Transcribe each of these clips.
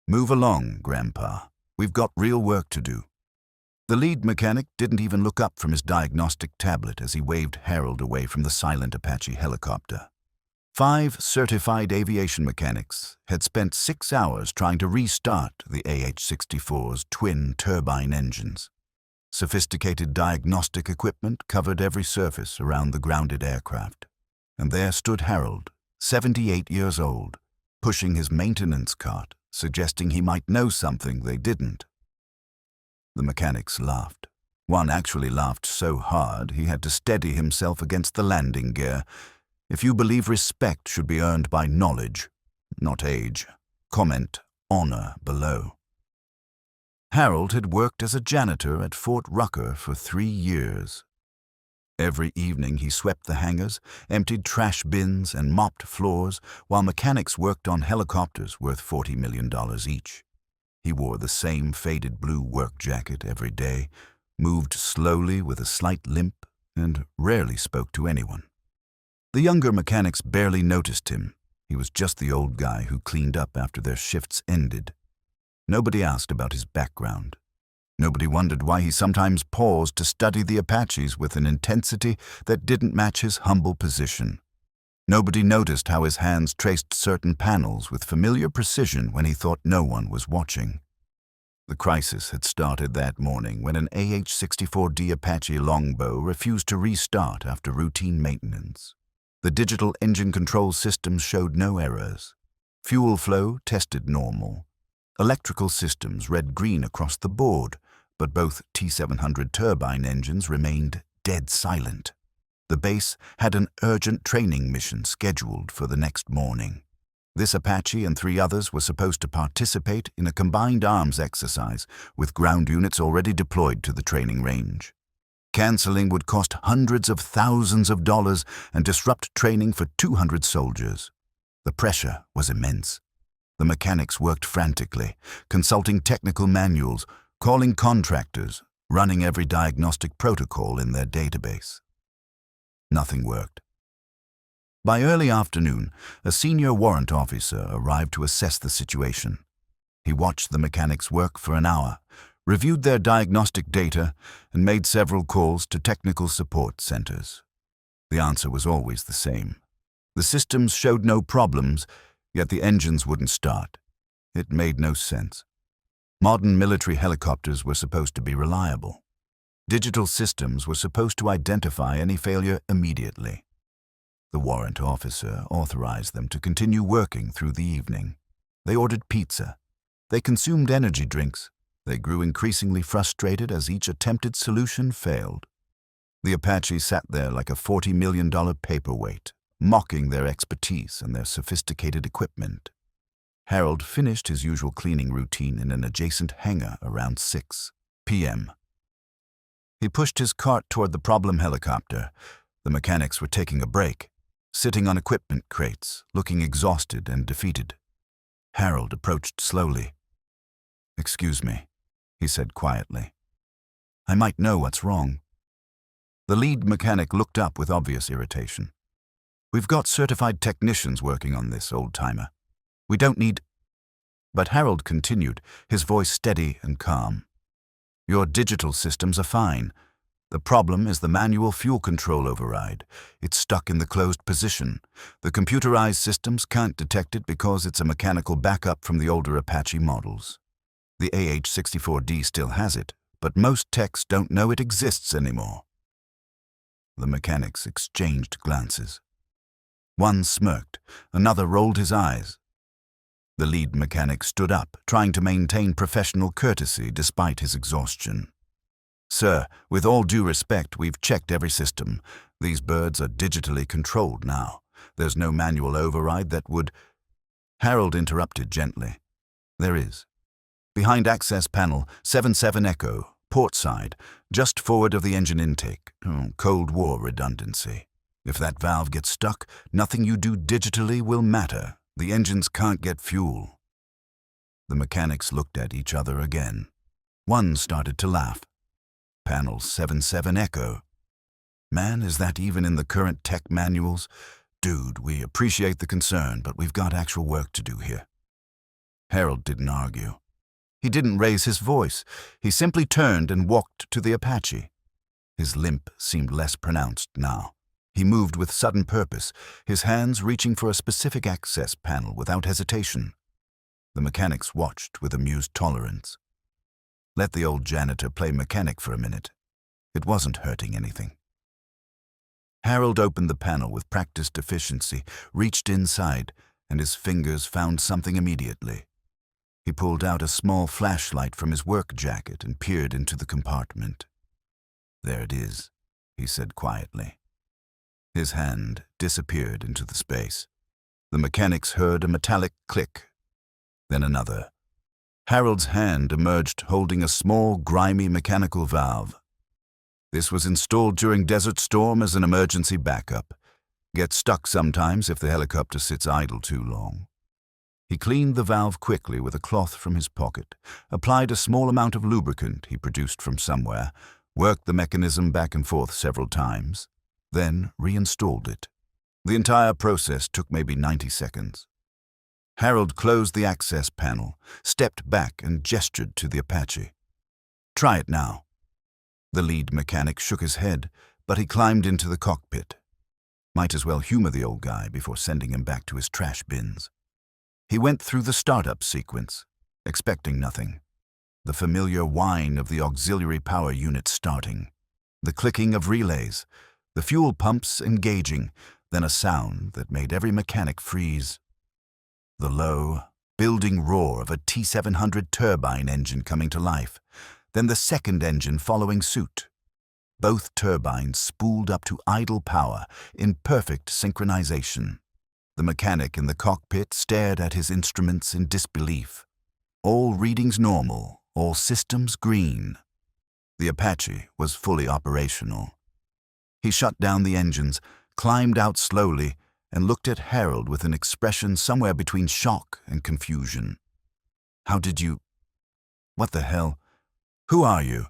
"Move along, Grandpa. We've got real work to do." The lead mechanic didn't even look up from his diagnostic tablet as he waved Harold away from the silent Apache helicopter. 5 certified aviation mechanics had spent 6 hours trying to restart the AH-64's twin turbine engines. Sophisticated diagnostic equipment covered every surface around the grounded aircraft. And there stood Harold, 78 years old, pushing his maintenance cart, suggesting he might know something they didn't. The mechanics laughed. One actually laughed so hard he had to steady himself against the landing gear. If you believe respect should be earned by knowledge, not age, comment honor below. Harold had worked as a janitor at Fort Rucker for 3 years. Every evening he swept the hangars, emptied trash bins, and mopped floors, while mechanics worked on helicopters worth $40 million each. He wore the same faded blue work jacket every day, moved slowly with a slight limp, and rarely spoke to anyone. The younger mechanics barely noticed him. He was just the old guy who cleaned up after their shifts ended. Nobody asked about his background. Nobody wondered why he sometimes paused to study the Apaches with an intensity that didn't match his humble position. Nobody noticed how his hands traced certain panels with familiar precision when he thought no one was watching. The crisis had started that morning when an AH-64 Apache longbow refused to restart after routine maintenance. The digital engine control systems showed no errors. Fuel flow tested normal. Electrical systems read green across the board, but both T-700 turbine engines remained dead silent. The base had an urgent training mission scheduled for the next morning. This Apache and 3 others were supposed to participate in a combined arms exercise with ground units already deployed to the training range. Canceling would cost hundreds of thousands of dollars and disrupt training for 200 soldiers. The pressure was immense. The mechanics worked frantically, consulting technical manuals, calling contractors, running every diagnostic protocol in their database. Nothing worked. By early afternoon, a senior warrant officer arrived to assess the situation. He watched the mechanics work for an hour, reviewed their diagnostic data, and made several calls to technical support centers. The answer was always the same. The systems showed no problems, yet the engines wouldn't start. It made no sense. Modern military helicopters were supposed to be reliable. Digital systems were supposed to identify any failure immediately. The warrant officer authorized them to continue working through the evening. They ordered pizza. They consumed energy drinks. They grew increasingly frustrated as each attempted solution failed. The Apache sat there like a $40 million paperweight, mocking their expertise and their sophisticated equipment. Harold finished his usual cleaning routine in an adjacent hangar around 6 p.m. He pushed his cart toward the problem helicopter. The mechanics were taking a break, sitting on equipment crates, looking exhausted and defeated. Harold approached slowly. "Excuse me," he said quietly. "I might know what's wrong." The lead mechanic looked up with obvious irritation. "We've got certified technicians working on this, old-timer. We don't need—" But Harold continued, his voice steady and calm. "Your digital systems are fine. The problem is the manual fuel control override. It's stuck in the closed position. The computerized systems can't detect it because it's a mechanical backup from the older Apache models. The AH-64D still has it, but most techs don't know it exists anymore." The mechanics exchanged glances. One smirked, another rolled his eyes. The lead mechanic stood up, trying to maintain professional courtesy despite his exhaustion. "Sir, with all due respect, we've checked every system. These birds are digitally controlled now. There's no manual override that would—" Harold interrupted gently. "There is. Behind access panel, 77 Echo, port side, just forward of the engine intake. Cold War redundancy. If that valve gets stuck, nothing you do digitally will matter. The engines can't get fuel." The mechanics looked at each other again. One started to laugh. "Panel 77 Echo. Man, is that even in the current tech manuals? Dude, we appreciate the concern, but we've got actual work to do here." Harold didn't argue. He didn't raise his voice. He simply turned and walked to the Apache. His limp seemed less pronounced now. He moved with sudden purpose, his hands reaching for a specific access panel without hesitation. The mechanics watched with amused tolerance. Let the old janitor play mechanic for a minute. It wasn't hurting anything. Harold opened the panel with practiced efficiency, reached inside, and his fingers found something immediately. He pulled out a small flashlight from his work jacket and peered into the compartment. "There it is," he said quietly. His hand disappeared into the space. The mechanics heard a metallic click, then another. Harold's hand emerged holding a small, grimy mechanical valve. This was installed during Desert Storm as an emergency backup. Gets stuck sometimes if the helicopter sits idle too long. He cleaned the valve quickly with a cloth from his pocket, applied a small amount of lubricant he produced from somewhere, worked the mechanism back and forth several times, then reinstalled it. The entire process took maybe 90 seconds. Harold closed the access panel, stepped back and gestured to the Apache. "Try it now." The lead mechanic shook his head, but he climbed into the cockpit. Might as well humor the old guy before sending him back to his trash bins. He went through the startup sequence, expecting nothing. The familiar whine of the auxiliary power unit starting, the clicking of relays, the fuel pumps engaging, then a sound that made every mechanic freeze. The low, building roar of a T-700 turbine engine coming to life, then the second engine following suit. Both turbines spooled up to idle power in perfect synchronization. The mechanic in the cockpit stared at his instruments in disbelief. All readings normal, all systems green. The Apache was fully operational. He shut down the engines, climbed out slowly, and looked at Harold with an expression somewhere between shock and confusion. "How did you... What the hell? Who are you?"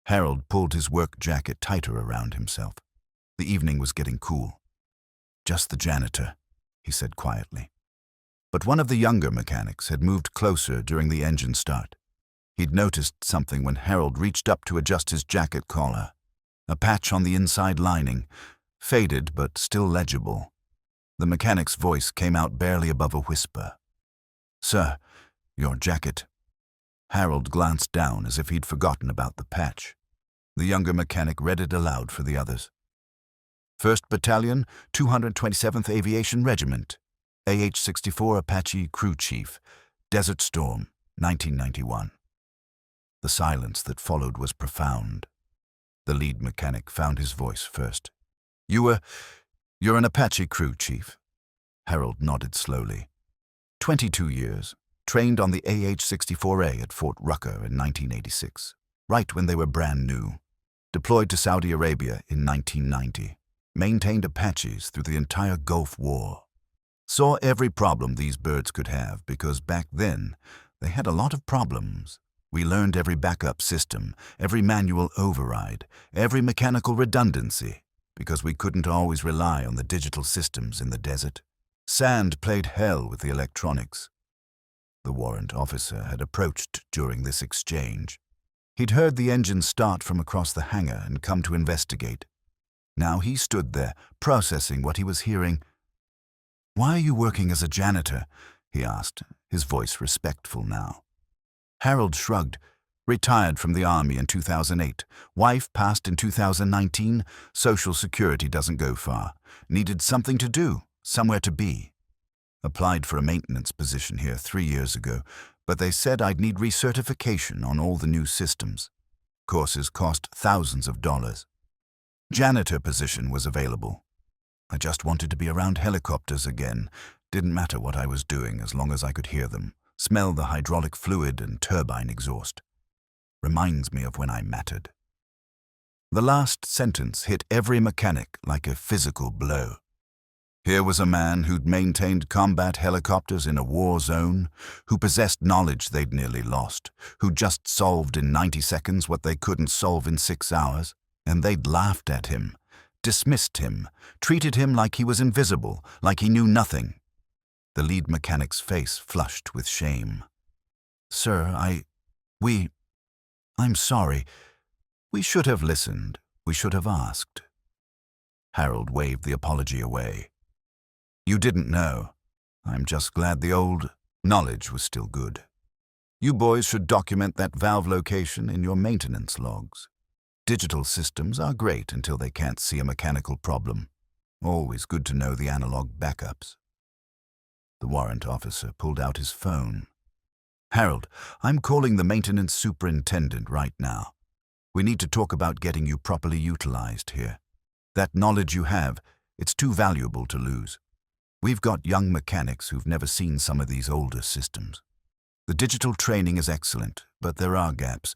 Harold pulled his work jacket tighter around himself. The evening was getting cool. "Just the janitor," he said quietly. But one of the younger mechanics had moved closer during the engine start. He'd noticed something when Harold reached up to adjust his jacket collar. A patch on the inside lining, faded but still legible. The mechanic's voice came out barely above a whisper. "Sir, your jacket." Harold glanced down as if he'd forgotten about the patch. The younger mechanic read it aloud for the others. 1st Battalion, 227th Aviation Regiment, AH-64 Apache Crew Chief, Desert Storm, 1991. The silence that followed was profound. The lead mechanic found his voice first. You're an Apache crew chief." Harold nodded slowly. 22 years, trained on the AH-64A at Fort Rucker in 1986, right when they were brand new. Deployed to Saudi Arabia in 1990. Maintained Apaches through the entire Gulf War. Saw every problem these birds could have because back then they had a lot of problems. We learned every backup system, every manual override, every mechanical redundancy, because we couldn't always rely on the digital systems in the desert. Sand played hell with the electronics. The warrant officer had approached during this exchange. He'd heard the engine start from across the hangar and come to investigate. Now he stood there, processing what he was hearing. "Why are you working as a janitor?" he asked, his voice respectful now. Harold shrugged. Retired from the Army in 2008. Wife passed in 2019. Social Security doesn't go far. Needed something to do, somewhere to be. Applied for a maintenance position here 3 years ago, but they said I'd need recertification on all the new systems. Courses cost thousands of dollars. Janitor position was available. I just wanted to be around helicopters again. Didn't matter what I was doing as long as I could hear them, smell the hydraulic fluid and turbine exhaust. Reminds me of when I mattered. The last sentence hit every mechanic like a physical blow. Here was a man who'd maintained combat helicopters in a war zone, who possessed knowledge they'd nearly lost, who just solved in 90 seconds what they couldn't solve in 6 hours, and they'd laughed at him, dismissed him, treated him like he was invisible, like he knew nothing. The lead mechanic's face flushed with shame. "Sir, I'm sorry. We should have listened. We should have asked." Harold waved the apology away. "You didn't know. I'm just glad the old knowledge was still good. You boys should document that valve location in your maintenance logs. Digital systems are great until they can't see a mechanical problem. Always good to know the analog backups." The warrant officer pulled out his phone. "Harold, I'm calling the maintenance superintendent right now. We need to talk about getting you properly utilized here. That knowledge you have, it's too valuable to lose. We've got young mechanics who've never seen some of these older systems. The digital training is excellent, but there are gaps.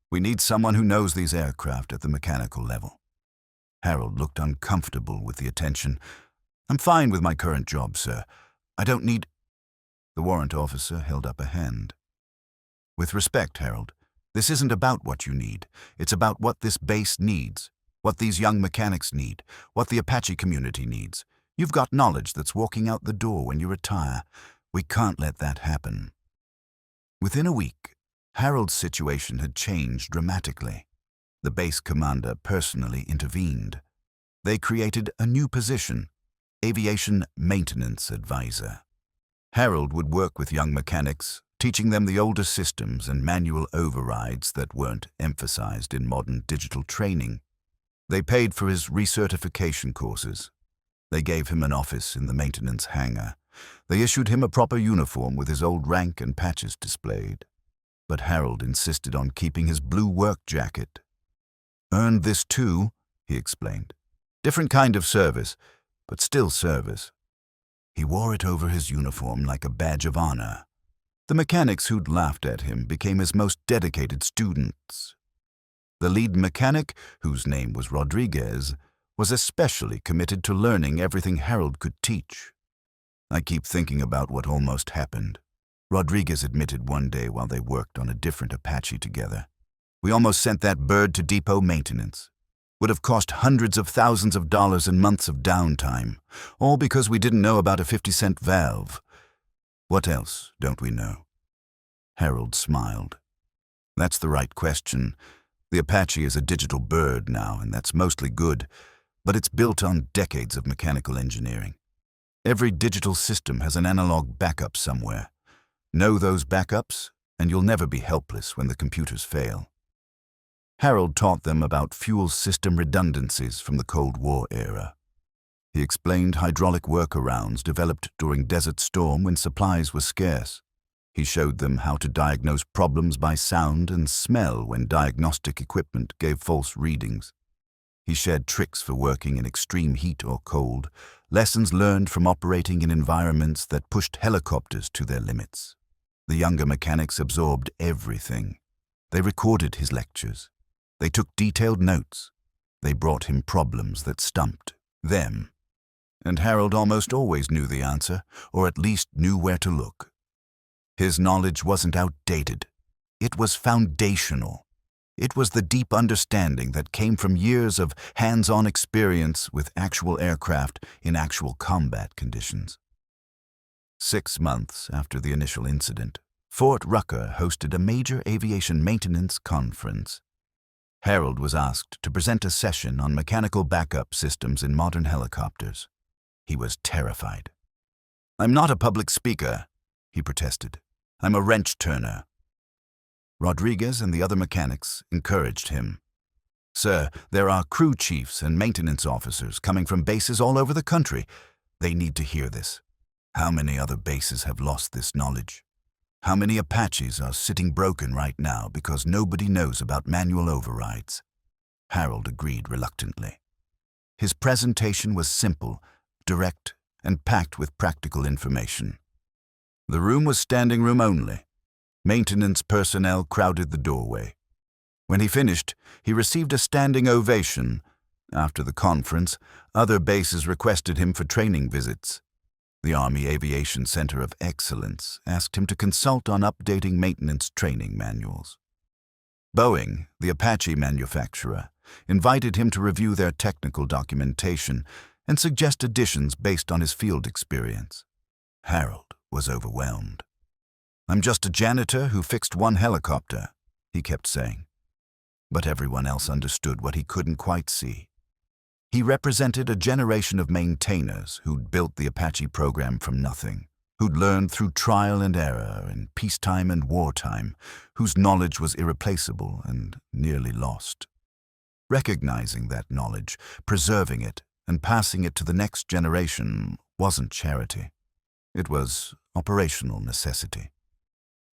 We need someone who knows these aircraft at the mechanical level." Harold looked uncomfortable with the attention. "I'm fine with my current job, sir. I don't need—" The warrant officer held up a hand. "With respect, Harold, this isn't about what you need. It's about what this base needs, what these young mechanics need, what the Apache community needs. You've got knowledge that's walking out the door when you retire. We can't let that happen." Within a week, Harold's situation had changed dramatically. The base commander personally intervened. They created a new position, Aviation Maintenance Advisor. Harold would work with young mechanics, teaching them the older systems and manual overrides that weren't emphasized in modern digital training. They paid for his recertification courses. They gave him an office in the maintenance hangar. They issued him a proper uniform with his old rank and patches displayed. But Harold insisted on keeping his blue work jacket. "Earned this too," he explained. "Different kind of service, but still service." He wore it over his uniform like a badge of honor. The mechanics who'd laughed at him became his most dedicated students. The lead mechanic, whose name was Rodriguez, was especially committed to learning everything Harold could teach. "I keep thinking about what almost happened," Rodriguez admitted one day while they worked on a different Apache together. "We almost sent that bird to depot maintenance. Would have cost hundreds of thousands of dollars and months of downtime, all because we didn't know about a 50-cent valve. What else don't we know?" Harold smiled. "That's the right question. The Apache is a digital bird now, and that's mostly good, but it's built on decades of mechanical engineering. Every digital system has an analog backup somewhere. Know those backups, and you'll never be helpless when the computers fail." Harold taught them about fuel system redundancies from the Cold War era. He explained hydraulic workarounds developed during Desert Storm when supplies were scarce. He showed them how to diagnose problems by sound and smell when diagnostic equipment gave false readings. He shared tricks for working in extreme heat or cold, lessons learned from operating in environments that pushed helicopters to their limits. The younger mechanics absorbed everything. They recorded his lectures. They took detailed notes. They brought him problems that stumped them. And Harold almost always knew the answer, or at least knew where to look. His knowledge wasn't outdated. It was foundational. It was the deep understanding that came from years of hands-on experience with actual aircraft in actual combat conditions. 6 months after the initial incident, Fort Rucker hosted a major aviation maintenance conference. Harold was asked to present a session on mechanical backup systems in modern helicopters. He was terrified. "I'm not a public speaker," he protested. "I'm a wrench turner." Rodriguez and the other mechanics encouraged him. "Sir, there are crew chiefs and maintenance officers coming from bases all over the country. They need to hear this. How many other bases have lost this knowledge? How many Apaches are sitting broken right now because nobody knows about manual overrides?" Harold agreed reluctantly. His presentation was simple, direct, and packed with practical information. The room was standing room only. Maintenance personnel crowded the doorway. When he finished, he received a standing ovation. After the conference, other bases requested him for training visits. The Army Aviation Center of Excellence asked him to consult on updating maintenance training manuals. Boeing, the Apache manufacturer, invited him to review their technical documentation and suggest additions based on his field experience. Harold was overwhelmed. "I'm just a janitor who fixed one helicopter," he kept saying. But everyone else understood what he couldn't quite see. He represented a generation of maintainers who'd built the Apache program from nothing, who'd learned through trial and error in peacetime and wartime, whose knowledge was irreplaceable and nearly lost. Recognizing that knowledge, preserving it, and passing it to the next generation wasn't charity. It was operational necessity.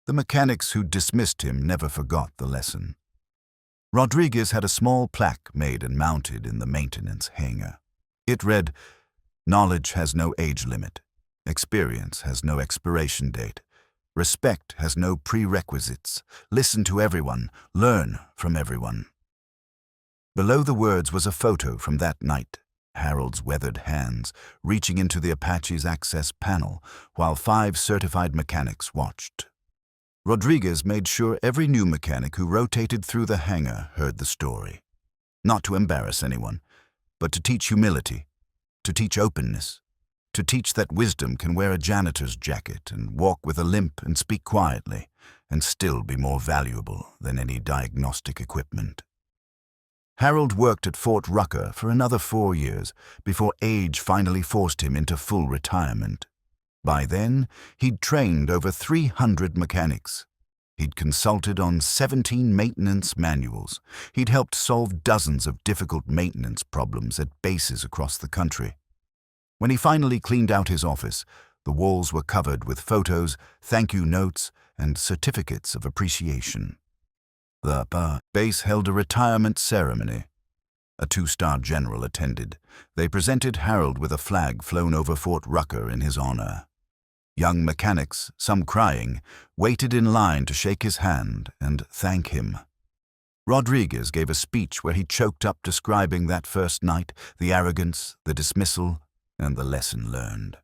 The mechanics who dismissed him never forgot the lesson. Rodriguez had a small plaque made and mounted in the maintenance hangar. It read, "Knowledge has no age limit. Experience has no expiration date. Respect has no prerequisites. Listen to everyone. Learn from everyone." Below the words was a photo from that night, Harold's weathered hands reaching into the Apache's access panel while 5 certified mechanics watched. Rodriguez made sure every new mechanic who rotated through the hangar heard the story. Not to embarrass anyone, but to teach humility, to teach openness, to teach that wisdom can wear a janitor's jacket and walk with a limp and speak quietly and still be more valuable than any diagnostic equipment. Harold worked at Fort Rucker for another 4 years before age finally forced him into full retirement. By then, he'd trained over 300 mechanics. He'd consulted on 17 maintenance manuals. He'd helped solve dozens of difficult maintenance problems at bases across the country. When he finally cleaned out his office, the walls were covered with photos, thank you notes, and certificates of appreciation. The base held a retirement ceremony. A 2-star general attended. They presented Harold with a flag flown over Fort Rucker in his honor. Young mechanics, some crying, waited in line to shake his hand and thank him. Rodriguez gave a speech where he choked up describing that first night, the arrogance, the dismissal, and the lesson learned.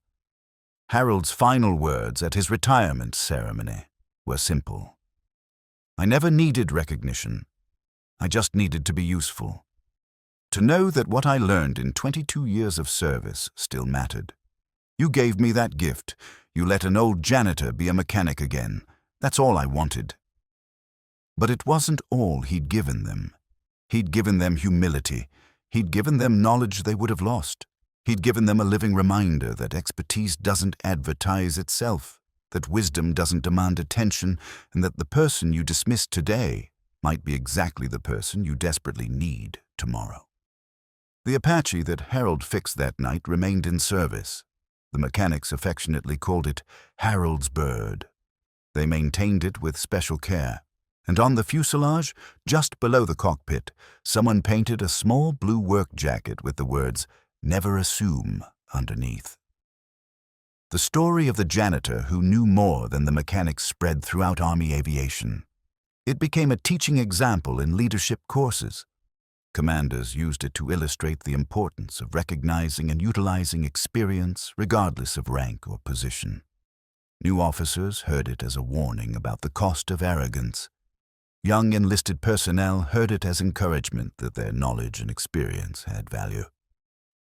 Harold's final words at his retirement ceremony were simple. "I never needed recognition. I just needed to be useful. To know that what I learned in 22 years of service still mattered. You gave me that gift. You let an old janitor be a mechanic again. That's all I wanted." But it wasn't all he'd given them. He'd given them humility. He'd given them knowledge they would have lost. He'd given them a living reminder that expertise doesn't advertise itself, that wisdom doesn't demand attention, and that the person you dismiss today might be exactly the person you desperately need tomorrow. The Apache that Harold fixed that night remained in service. The mechanics affectionately called it Harold's Bird. They maintained it with special care, and on the fuselage, just below the cockpit, someone painted a small blue work jacket with the words, "Never assume," underneath. The story of the janitor who knew more than the mechanics spread throughout Army aviation. It became a teaching example in leadership courses. Commanders used it to illustrate the importance of recognizing and utilizing experience regardless of rank or position. New officers heard it as a warning about the cost of arrogance. Young enlisted personnel heard it as encouragement that their knowledge and experience had value.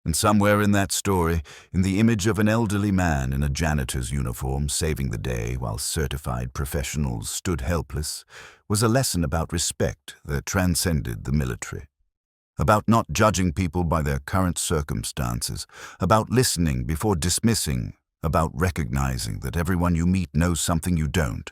And somewhere in that story, in the image of an elderly man in a janitor's uniform saving the day while certified professionals stood helpless, was a lesson about respect that transcended the military. About not judging people by their current circumstances, about listening before dismissing, about recognizing that everyone you meet knows something you don't.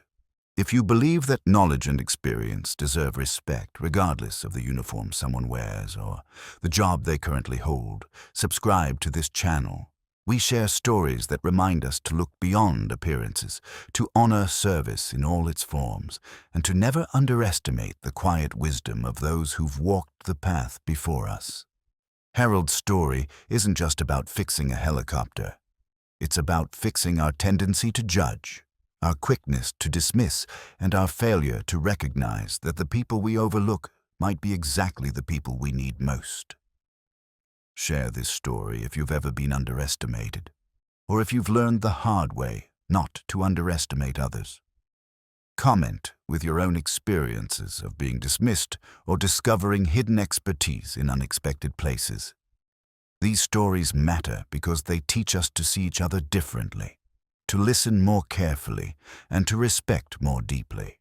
If you believe that knowledge and experience deserve respect regardless of the uniform someone wears or the job they currently hold, subscribe to this channel. We share stories that remind us to look beyond appearances, to honor service in all its forms, and to never underestimate the quiet wisdom of those who've walked the path before us. Harold's story isn't just about fixing a helicopter. It's about fixing our tendency to judge, our quickness to dismiss, and our failure to recognize that the people we overlook might be exactly the people we need most. Share this story if you've ever been underestimated, or if you've learned the hard way not to underestimate others. Comment with your own experiences of being dismissed or discovering hidden expertise in unexpected places. These stories matter because they teach us to see each other differently, to listen more carefully and to respect more deeply.